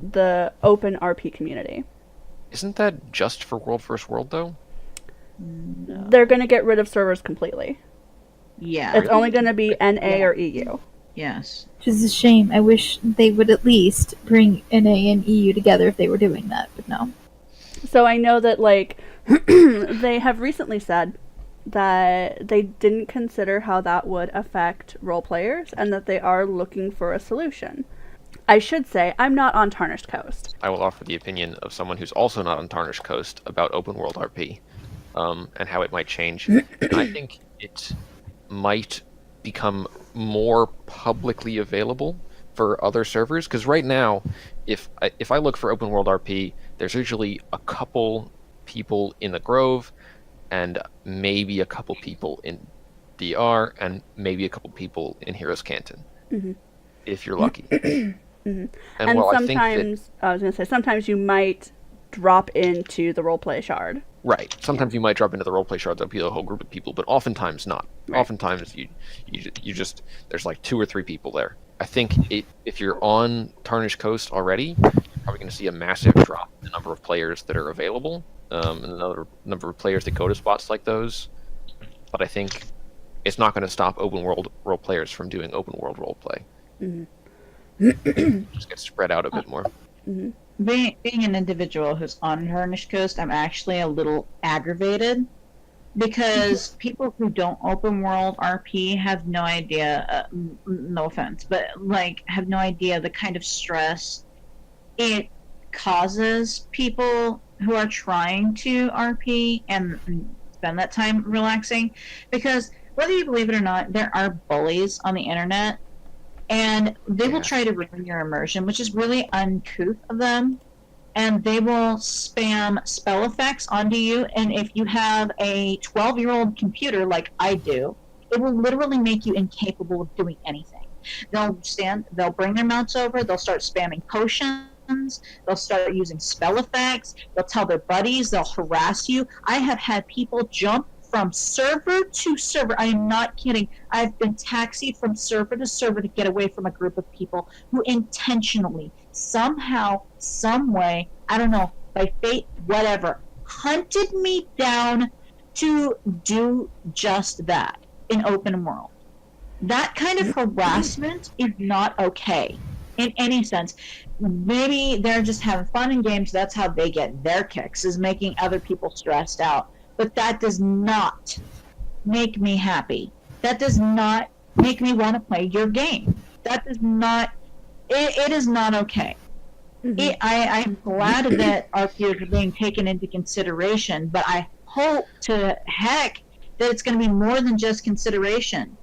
the open RP community. Isn't that just for World vs. World, though? No. They're going to get rid of servers completely. Yeah. It's only going to be NA or EU. Yes. Which is a shame. I wish they would at least bring NA and EU together if they were doing that, but no. So I know that, like, they have recently said that they didn't consider how that would affect role players, and that they are looking for a solution. I should say, I'm not on Tarnished Coast. I will offer the opinion of someone who's also not on Tarnished Coast about open world RP, and how it might change. And I think it might become more publicly available for other servers, because right now, if I look for open world RP, there's usually a couple people in the Grove, and maybe a couple people in DR, and maybe a couple people in Heroes Canton, if you're lucky. And while I think that, I was going to say, sometimes you might drop into the roleplay shard. right, sometimes you might drop into the roleplay shard, there'll be a whole group of people, but oftentimes not. Right. Oftentimes you just, there's like 2 or 3 people there. I think if you're on Tarnished Coast already, you're probably going to see a massive drop in the number of players that are available, and the number of players that go to spots like those. But I think it's not going to stop open world role players from doing open world roleplay. Just get spread out a bit more. Being an individual who's on Tarnished Coast, I'm actually a little aggravated because people who don't open world RP have no idea, no offense, but like have no idea the kind of stress it causes people who are trying to RP and spend that time relaxing. Because whether you believe it or not, there are bullies on the internet, and they will try to ruin your immersion, which is really uncouth of them. And they will spam spell effects onto you, and if you have a 12-year-old computer like I do, it will literally make you incapable of doing anything. They'll bring their mounts over, they'll start spamming potions, they'll start using spell effects, they'll tell their buddies, they'll harass you. I have had people jump from server to server. I am not kidding. I've been taxied from server to server to get away from a group of people who intentionally, somehow, some way, I don't know, by fate, whatever, hunted me down to do just that in open world. That kind of harassment is not okay in any sense. Maybe they're just having fun in games. That's how they get their kicks, is making other people stressed out. But that does not make me happy. That does not make me want to play your game. That does not, it is not okay. I'm glad that RPs are being taken into consideration, but I hope to heck that it's going to be more than just consideration.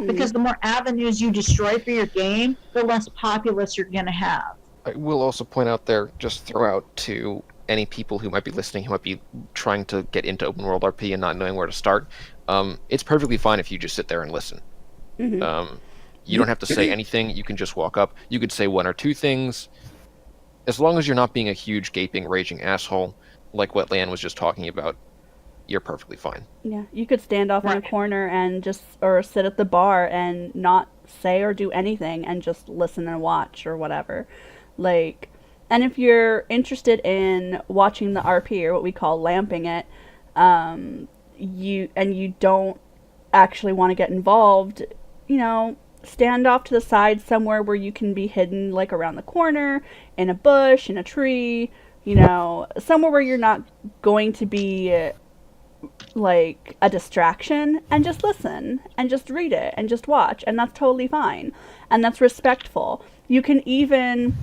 Because the more avenues you destroy for your game, the less populace you're going to have. I will also point out there, just throw out to any people who might be listening, who might be trying to get into open world RP and not knowing where to start, it's perfectly fine if you just sit there and listen. You don't have to say anything. You can just walk up. You could say 1 or 2 things, as long as you're not being a huge gaping raging asshole like what Lan was just talking about, you're perfectly fine. Yeah, you could stand off in a corner and or sit at the bar and not say or do anything and just listen and watch or whatever. Like, and if you're interested in watching the RP, or what we call lamping it, you don't actually want to get involved, stand off to the side somewhere where you can be hidden, like around the corner, in a bush, in a tree, somewhere where you're not going to be like a distraction, and just listen and just read it and just watch, and that's totally fine, and that's respectful. You can even,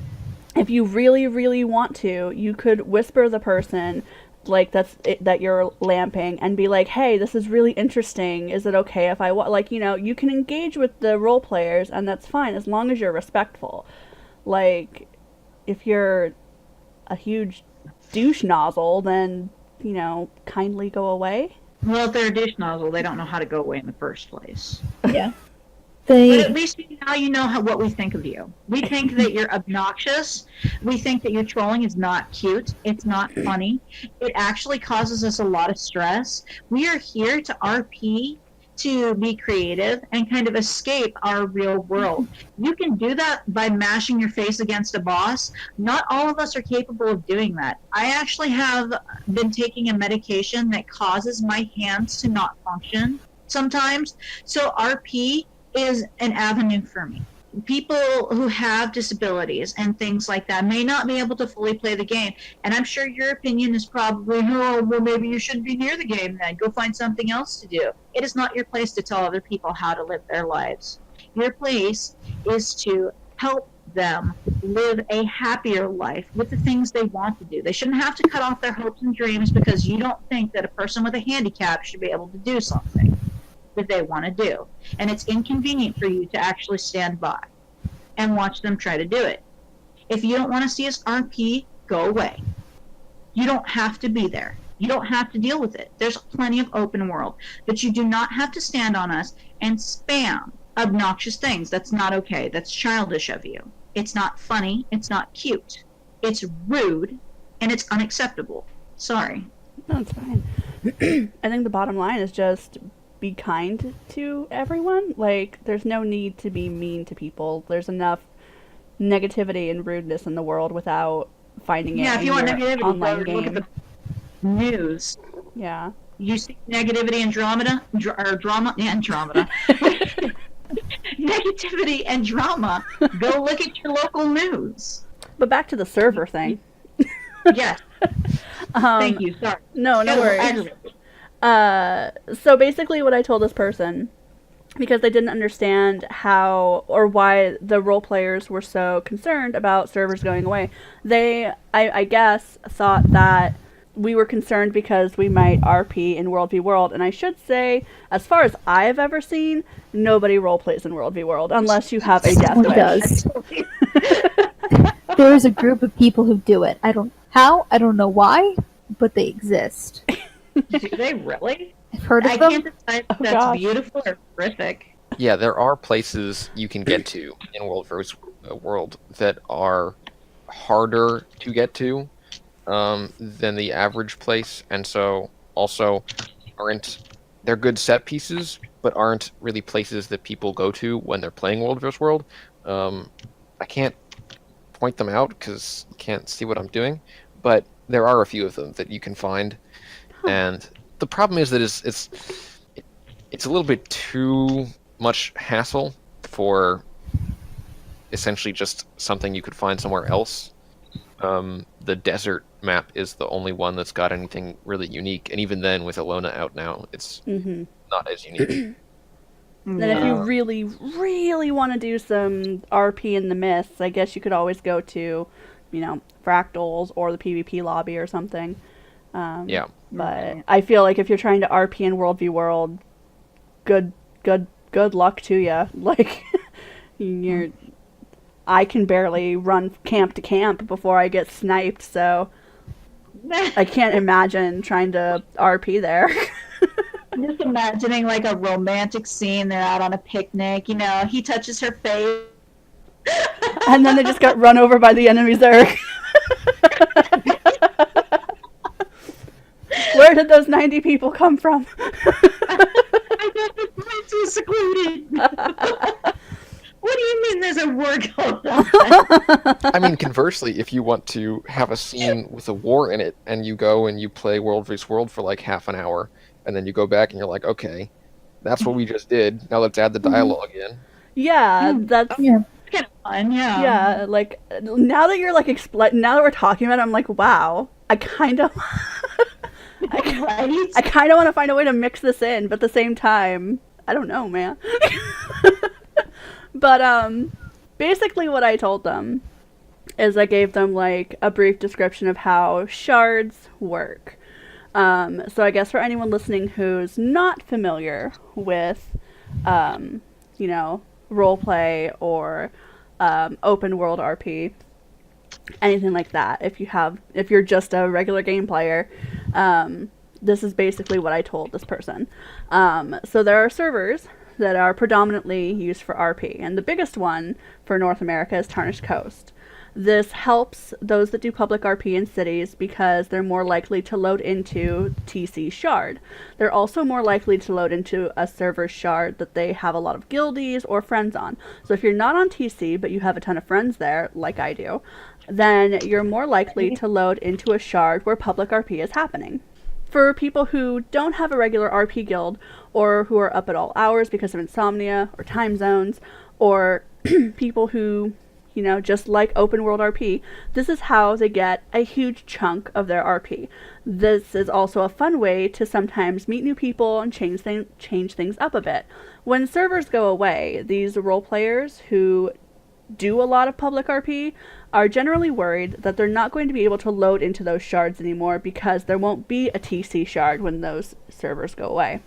if you really, really want to, you could whisper the person like that you're lamping and be like, hey, this is really interesting, is it okay if I you can engage with the role players, and that's fine as long as you're respectful. Like, if you're a huge douche nozzle, then kindly go away. Well, if they're a douche nozzle, they don't know how to go away in the first place. Yeah. But at least now you know what we think of you. We think that you're obnoxious. We think that your trolling is not cute. It's not funny. It actually causes us a lot of stress. We are here to RP, to be creative, and kind of escape our real world. You can do that by mashing your face against a boss. Not all of us are capable of doing that. I actually have been taking a medication that causes my hands to not function sometimes. So RP is an avenue for me. People who have disabilities and things like that may not be able to fully play the game. And I'm sure your opinion is probably, oh, well, maybe you shouldn't be near the game then. Go find something else to do. It is not your place to tell other people how to live their lives. Your place is to help them live a happier life with the things they want to do. They shouldn't have to cut off their hopes and dreams because you don't think that a person with a handicap should be able to do something that they want to do, and it's inconvenient for you to actually stand by and watch them try to do it. If you don't want to see us RP, go away. You don't have to be there. You don't have to deal with it. There's plenty of open world, but you do not have to stand on us and spam obnoxious things. That's not okay. That's childish of you. It's not funny. It's not cute. It's rude, and it's unacceptable. Sorry. No, it's fine. I think the bottom line is just be kind to everyone. Like, there's no need to be mean to people. There's enough negativity and rudeness in the world without finding it if in you want your negativity, online look game. at the news. Yeah. You see negativity and drama. Negativity and drama. Go look at your local news. But back to the server thing. Yes. Thank you. Sorry. No worries. So basically what I told this person, because they didn't understand how or why the role players were so concerned about servers going away, I guess, thought that we were concerned because we might RP in World v World. And I should say, as far as I've ever seen, nobody role plays in World v World unless you have a death wish. There's a group of people who do it. I don't know why, but they exist. Do they really? I've heard of I them. can't decide if that's beautiful or horrific. Yeah, there are places you can get to in World vs. World that are harder to get to than the average place, and so also they're good set pieces, but aren't really places that people go to when they're playing World vs. World. I can't point them out because you can't see what I'm doing, but there are a few of them that you can find. And the problem is that it's a little bit too much hassle for essentially just something you could find somewhere else. The desert map is the only one that's got anything really unique, and even then, with Alona out now, it's not as unique. Then if you really, really want to do some RP in the Mists, I guess you could always go to, Fractals or the PvP lobby or something. Yeah. But I feel like if you're trying to RP in World v World, good luck to you. Like, I can barely run camp to camp before I get sniped, so I can't imagine trying to RP there. I'm just imagining like a romantic scene. They're out on a picnic, he touches her face. And then they just got run over by the enemy Zerg. Where did those 90 people come from? I never went too secluded. What do you mean there's a war going on? I mean, conversely, if you want to have a scene with a war in it, and you go and you play World vs. World for like half an hour, and then you go back and you're like, okay, that's what we just did. Now let's add the dialogue in. Yeah, that's Yeah. Kind of fun, yeah. yeah. Like now that you're like now that we're talking about it, I'm like, wow, I kind of, Right? I kind of want to find a way to mix this in, but at the same time, I don't know, man. But basically, what I told them is I gave them like a brief description of how shards work. So I guess for anyone listening who's not familiar with, you know, roleplay or open world RP, anything like that, if you're just a regular game player, this is basically what I told this person. So there are servers that are predominantly used for RP, and the biggest one for North America is Tarnished Coast. This helps those that do public RP in cities because they're more likely to load into TC shard. They're also more likely to load into a server shard that they have a lot of guildies or friends on. So if you're not on TC but you have a ton of friends there, like I do, then you're more likely to load into a shard where public RP is happening. For people who don't have a regular RP guild, or who are up at all hours because of insomnia or time zones, or people who, you know, just like open world RP, this is how they get a huge chunk of their RP. This is also a fun way to sometimes meet new people and change things up a bit. When servers go away, these role players who do a lot of public RP are generally worried that they're not going to be able to load into those shards anymore because there won't be a TC shard when those servers go away.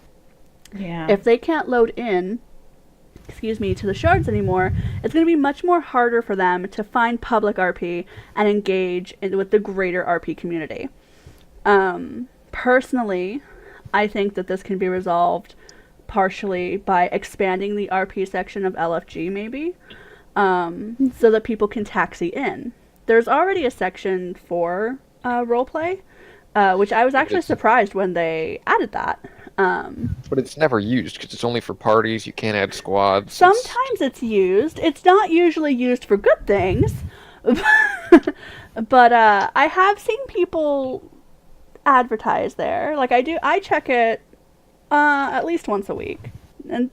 Yeah. If they can't load in, to the shards anymore, it's going to be much more harder for them to find public RP and engage with the greater RP community. Personally, I think that this can be resolved partially by expanding the RP section of LFG, maybe. So that people can taxi in. There's already a section for roleplay, which I was actually surprised when they added that. But it's never used because it's only for parties. You can't add squads. Sometimes it's used. It's not usually used for good things. But I have seen people advertise there. Like I check it at least once a week. And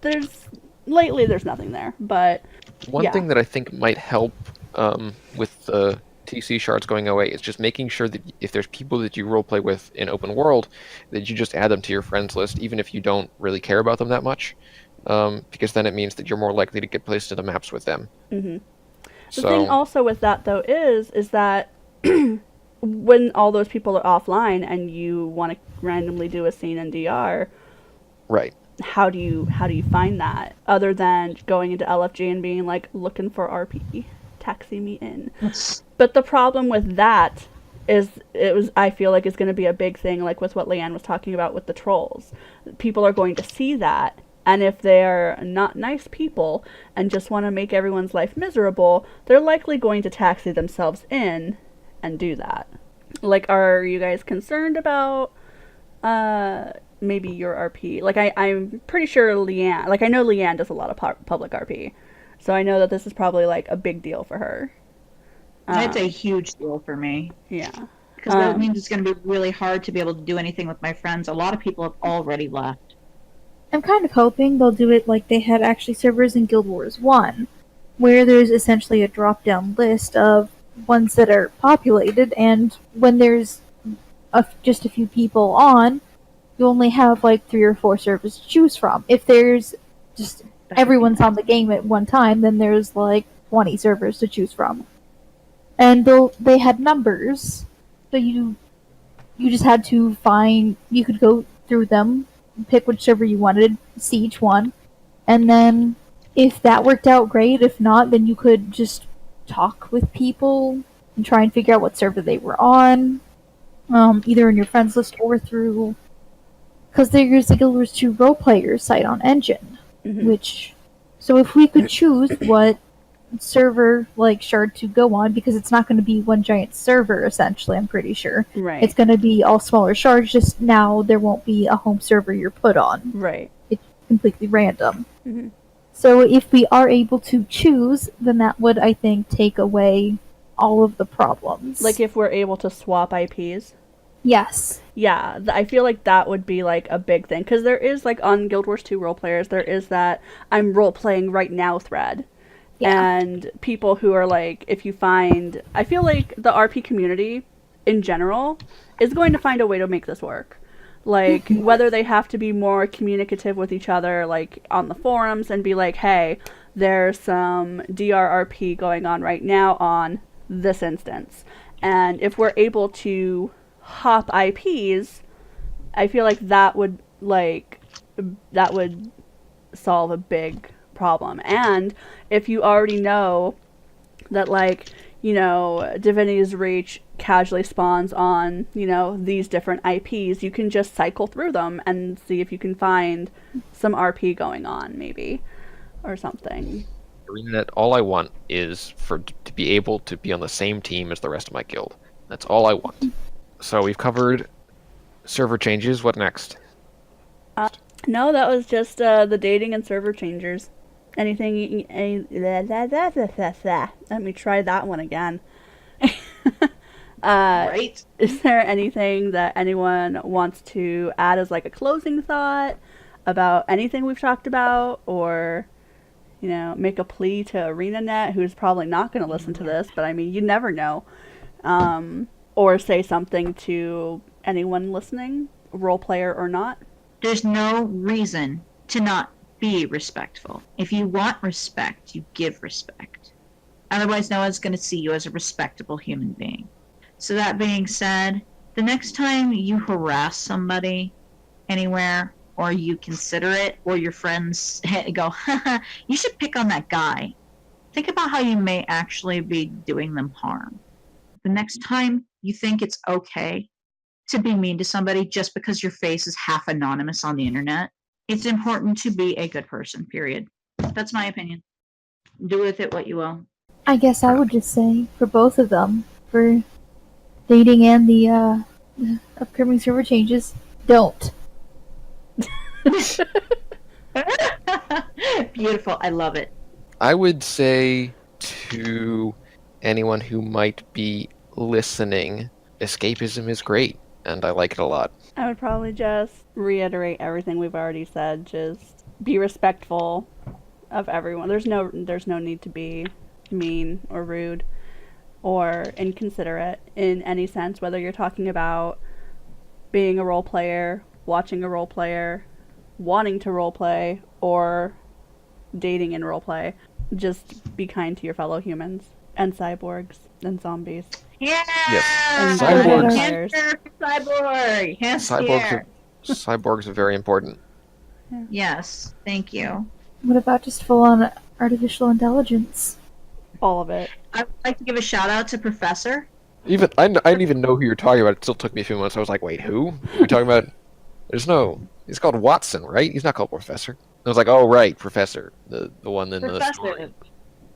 lately there's nothing there. But one thing that I think might help with the TC shards going away is just making sure that if there's people that you roleplay with in open world, that you just add them to your friends list, even if you don't really care about them that much, because then it means that you're more likely to get placed to the maps with them. Mm-hmm. The thing also with that though is that when all those people are offline and you want to randomly do a scene in DR, right? How do you find that other than going into LFG and being like looking for RP, taxi me in? But the problem with that is I feel like it's going to be a big thing, like with what Leanne was talking about with the trolls. People are going to see that, and if they're not nice people and just want to make everyone's life miserable, they're likely going to taxi themselves in and do that. Like, are you guys concerned about maybe your RP? Like, I'm pretty sure Leanne, like I know Leanne does a lot of public RP, so I know that this is probably like a big deal for her. That's a huge deal for me. Yeah. Because that means it's going to be really hard to be able to do anything with my friends. A lot of people have already left. I'm kind of hoping they'll do it like they had actually servers in Guild Wars 1, where there's essentially a drop-down list of ones that are populated, and when there's just a few people on, you only have like 3 or 4 servers to choose from. If there's just everyone's on the game at one time, then there's like 20 servers to choose from. And they had numbers, so you just had to you could go through them, pick which server you wanted, see each one, and then if that worked out, great. If not, then you could just talk with people and try and figure out what server they were on, either in your friends list or through... Because there's the Guild Wars 2 Roleplayers site on Engine, Mm-hmm. which... So if we could choose what server like shard to go on because it's not going to be one giant server essentially, I'm pretty sure. Right. It's going to be all smaller shards, just now there won't be a home server you're put on. Right. It's completely random. Mm-hmm. So if we are able to choose, then that would, I think, take away all of the problems. Like if we're able to swap IPs. Yes. Yeah, I feel like that would be like a big thing, because there is like on Guild Wars 2 Roleplayers, there is that I'm role playing right now thread. Yeah. And people who are like, if you find, I feel like the RP community in general is going to find a way to make this work. Like, whether they have to be more communicative with each other, like on the forums, and be like, hey, there's some DRRP going on right now on this instance. And if we're able to hop IPs, I feel like that would solve a big problem. And if you already know that, like, you know, Divinity's Reach casually spawns on, you know, these different IPs, you can just cycle through them and see if you can find some RP going on, maybe, or something. That all I want is to be able to be on the same team as the rest of my guild. That's all I want. So we've covered server changes. What next? No, that was just the dating and server changers. Anything? Let me try that one again. Right? Is there anything that anyone wants to add as like a closing thought about anything we've talked about, or, you know, make a plea to ArenaNet, who's probably not going to listen to this, but I mean, you never know. Or say something to anyone listening, role player or not. There's no reason to not be respectful. If you want respect, you give respect. Otherwise, no one's going to see you as a respectable human being. So that being said, the next time you harass somebody anywhere, or you consider it, or your friends go, haha, you should pick on that guy. Think about how you may actually be doing them harm. The next time you think it's okay to be mean to somebody just because your face is half anonymous on the internet, it's important to be a good person, period. That's my opinion. Do with it what you will. I guess I would just say, for both of them, for dating and the upcoming server changes, don't. Beautiful. I love it. I would say to anyone who might be listening, escapism is great, and I like it a lot. I would probably just reiterate everything we've already said. Just be respectful of everyone. There's no need to be mean or rude or inconsiderate in any sense, whether you're talking about being a role player, watching a role player, wanting to role play, or dating in role play. Just be kind to your fellow humans and cyborgs and zombies. Yeah. Yes. Cyborgs. Cyborg. Hands here. Cyborgs are very important. Yes. Thank you. What about just full-on artificial intelligence? All of it. I'd like to give a shout out to Professor. Even I didn't even know who you were talking about. It still took me a few months. I was like, wait, who? You're talking about? He's called Watson, right? He's not called Professor. I was like, oh, right, Professor. The one in the story.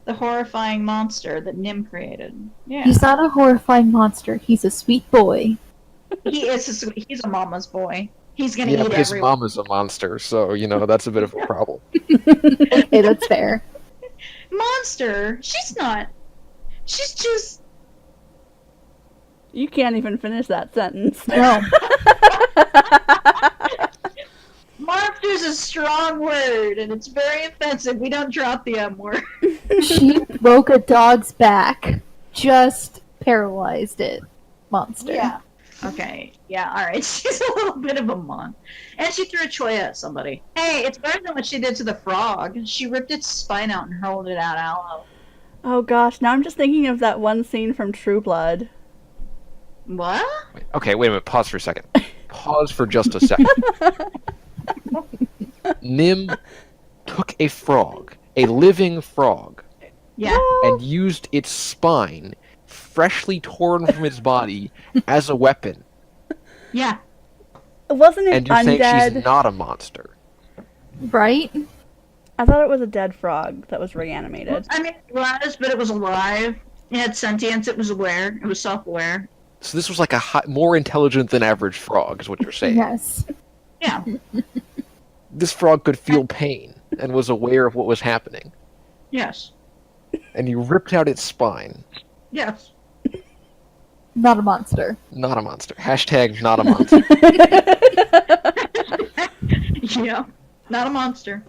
The horrifying monster that Nim created. Yeah. He's not a horrifying monster. He's a sweet boy. He is he's a mama's boy. He's gonna Yeah, eat but his everyone. mom is a monster, so, you know, that's a bit of a problem. Okay, that's fair. Monster? She's not. She's just. You can't even finish that sentence. No. Monster's a strong word, and it's very offensive. We don't drop the M word. She broke a dog's back. Just paralyzed it. Monster. Yeah. Okay. Yeah, alright. She's a little bit of a mon. And she threw a choya at somebody. Hey, it's better than what she did to the frog. She ripped its spine out and hurled it at Aloe. Oh gosh, now I'm just thinking of that one scene from True Blood. What? Okay, wait a minute. Pause for a second. Pause for just a second. Nim took a frog, a living frog, Yeah. and used its spine, freshly torn from its body, as a weapon. Yeah. Wasn't it And you're saying undead? she's not a monster. Right? I thought it was a dead frog that was reanimated. I mean, it was, but it was alive. It had sentience. It was aware. It was self-aware. So this was like a more intelligent than average frog, is what you're saying. Yes. Yeah. This frog could feel pain and was aware of what was happening. Yes. And you ripped out its spine. Yes. Not a monster. Not a monster. Hashtag not a monster. Yeah. Not a monster.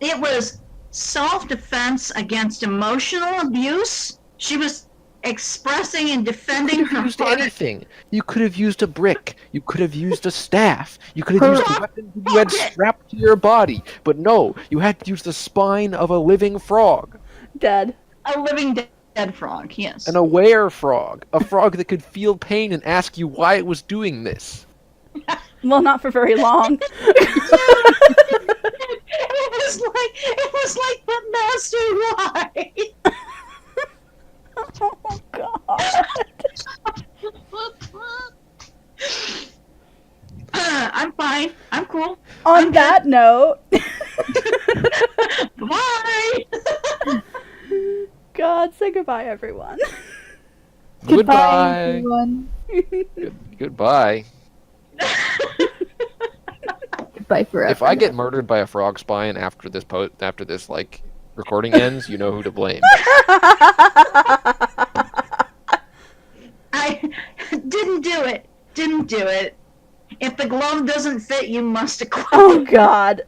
It was self-defense against emotional abuse. She was expressing and defending You could her have used heart. anything. You could have used a brick. You could have used a staff. You could have used a weapon you had strapped to your body. But no, you had to use the spine of a living frog. Dead. A living dead frog, yes. An aware frog. A frog that could feel pain and ask you why it was doing this. Well, not for very long. It was like the master why. Oh, God. I'm fine. I'm cool. On that note, Bye. God, say goodbye, everyone. Goodbye. everyone. Goodbye. Goodbye forever. If I get murdered by a frog spine after this like recording ends, you know who to blame. I didn't do it. Didn't do it. If the glove doesn't fit, you must acquit. Oh, God.